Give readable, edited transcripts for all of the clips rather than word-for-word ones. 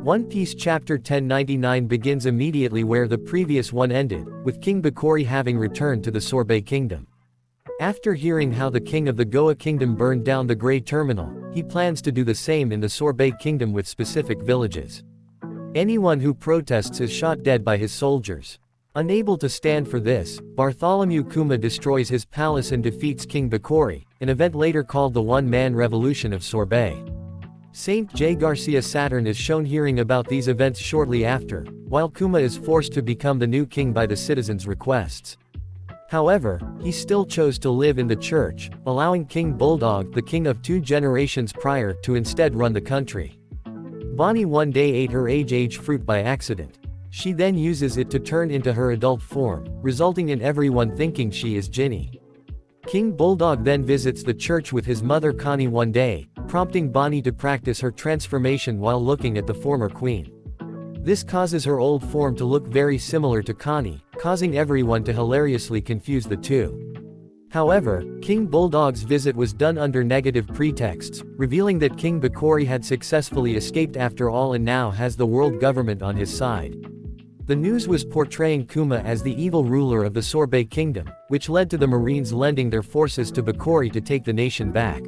One Piece chapter 1099 begins immediately where the previous one ended, with King Bakori having returned to the Sorbet Kingdom. After hearing how the king of the Goa Kingdom burned down the Grey Terminal, he plans to do the same in the Sorbet Kingdom with specific villages. Anyone who protests is shot dead by his soldiers. Unable to stand for this, Bartholomew Kuma destroys his palace and defeats King Bakori, an event later called the One-Man Revolution of Sorbet. Saint J. Garcia Saturn is shown hearing about these events shortly after, while Kuma is forced to become the new king by the citizens' requests. However, he still chose to live in the church, allowing King Bulldog, the king of 2 generations prior, to instead run the country. Bonney one day ate her age fruit by accident. She then uses it to turn into her adult form, resulting in everyone thinking she is Ginny. King Bulldog then visits the church with his mother Connie one day, prompting Bonney to practice her transformation while looking at the former queen. This causes her old form to look very similar to Connie, causing everyone to hilariously confuse the two. However, King Bulldog's visit was done under negative pretexts, revealing that King Bakori had successfully escaped after all and now has the world government on his side. The news was portraying Kuma as the evil ruler of the Sorbet Kingdom, which led to the Marines lending their forces to Bakori to take the nation back.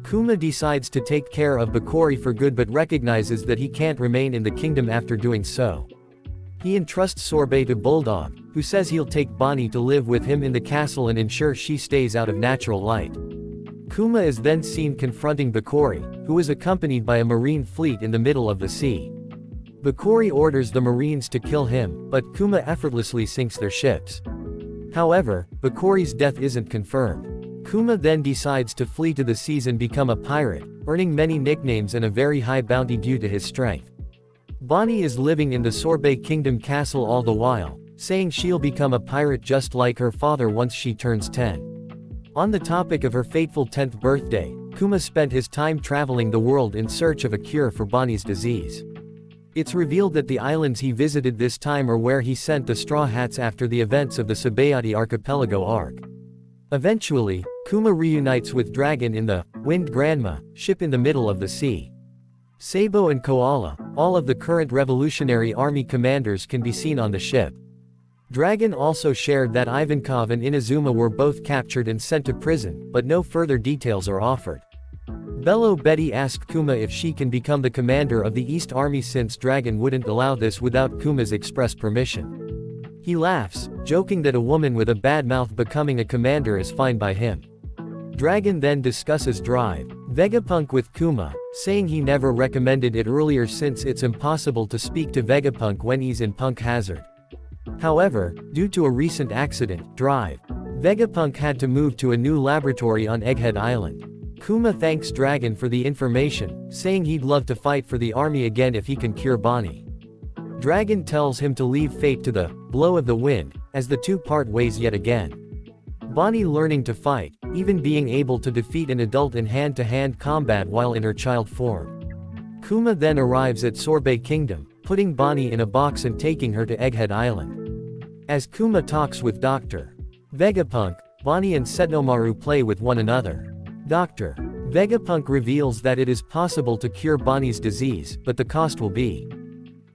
Kuma decides to take care of Bakori for good but recognizes that he can't remain in the kingdom after doing so. He entrusts Sorbet to Bulldog, who says he'll take Bonney to live with him in the castle and ensure she stays out of natural light. Kuma is then seen confronting Bakori, who is accompanied by a marine fleet in the middle of the sea. Bakori orders the Marines to kill him, but Kuma effortlessly sinks their ships. However, Bakori's death isn't confirmed. Kuma then decides to flee to the seas and become a pirate, earning many nicknames and a very high bounty due to his strength. Bonney is living in the Sorbet Kingdom castle all the while, saying she'll become a pirate just like her father once she turns 10. On the topic of her fateful 10th birthday, Kuma spent his time traveling the world in search of a cure for Bonney's disease. It's revealed that the islands he visited this time are where he sent the Straw Hats after the events of the Sabayati Archipelago arc. Eventually, Kuma reunites with Dragon in the Wind Granma ship in the middle of the sea. Sabo and Koala, all of the current Revolutionary Army commanders, can be seen on the ship. Dragon also shared that Ivankov and Inazuma were both captured and sent to prison, but no further details are offered. Bello Betty asked Kuma if she can become the commander of the East Army since Dragon wouldn't allow this without Kuma's express permission. He laughs, joking that a woman with a bad mouth becoming a commander is fine by him. Dragon then discusses Drive Vegapunk with Kuma, saying he never recommended it earlier since it's impossible to speak to Vegapunk when he's in Punk Hazard. However, due to a recent accident, Drive Vegapunk had to move to a new laboratory on Egghead Island. Kuma thanks Dragon for the information, saying he'd love to fight for the army again if he can cure Bonney. Dragon tells him to leave fate to the blow of the wind, as the two part ways yet again. Bonney learning to fight, even being able to defeat an adult in hand-to-hand combat while in her child form. Kuma then arrives at Sorbet Kingdom, putting Bonney in a box and taking her to Egghead Island. As Kuma talks with Dr. Vegapunk, Bonney and Setnomaru play with one another. Dr. Vegapunk reveals that it is possible to cure Bonney's disease, but the cost will be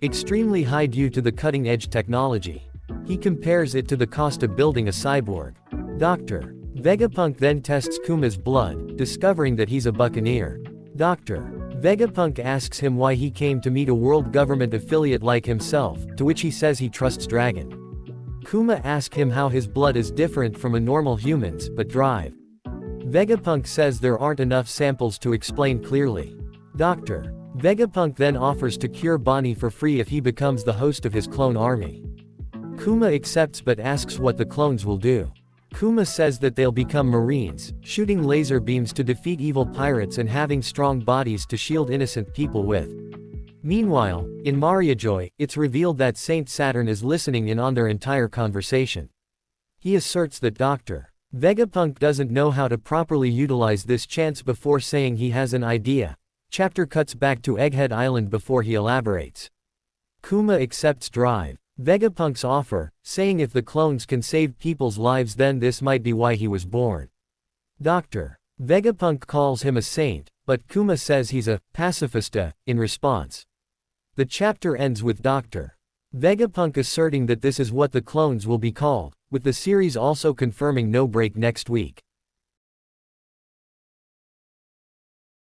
extremely high due to the cutting-edge technology. He compares it to the cost of building a cyborg. Dr. Vegapunk then tests Kuma's blood, discovering that he's a buccaneer. Dr. Vegapunk asks him why he came to meet a world government affiliate like himself, to which he says he trusts Dragon. Kuma asks him how his blood is different from a normal human's, but Drive Vegapunk says there aren't enough samples to explain clearly. Dr. Vegapunk then offers to cure Bonney for free if he becomes the host of his clone army. Kuma accepts but asks what the clones will do. Kuma says that they'll become Marines, shooting laser beams to defeat evil pirates and having strong bodies to shield innocent people with. Meanwhile, in Mariajoy, it's revealed that Saint Saturn is listening in on their entire conversation. He asserts that Dr. Vegapunk doesn't know how to properly utilize this chance before saying he has an idea. Chapter cuts back to Egghead Island before he elaborates. Kuma accepts Drive Vegapunk's offer, saying if the clones can save people's lives then this might be why he was born. Dr. Vegapunk calls him a saint, but Kuma says he's a pacifista in response. The chapter ends with Dr. Vegapunk asserting that this is what the clones will be called, with the series also confirming no break next week.